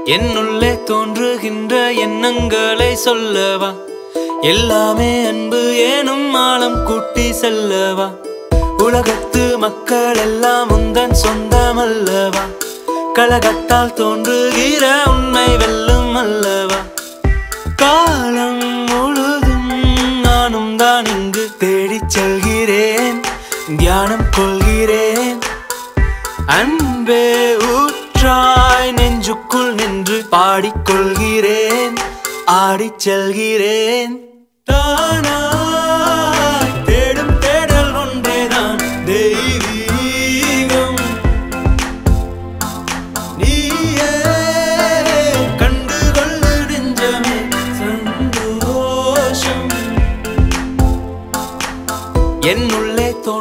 என்னுள்ளே தோன்றுகின்ற எண்ணங்களை சொல்லவா எல்லாமே அன்பு ஏனும் ஆழம் கூட்டி செல்லவா உலகத்து மக்கள் எல்லாம் உந்தன் சொந்தமல்லவா கலகத்தால் தோன்றுகிற உண்மை வெல்லும் அல்லவா காலம் முழுதும் நானும் தான் இங்கு தேடிச் செல்கிறேன் தியானம் கொள்கிறேன் அன்பே ஊற்றாய் நெஞ்சுக்குள் நின்று பாடிக்கொள்கிறேன் ஆடிச் செல்கிறேன் தானாய் தேடும் தேடல் ஒன்றேதான் தெய்வீகம் நீயே கண்டுகொள்ளு நெஞ்சமே சந்தோஷம் என்னுள்ளே தோன்று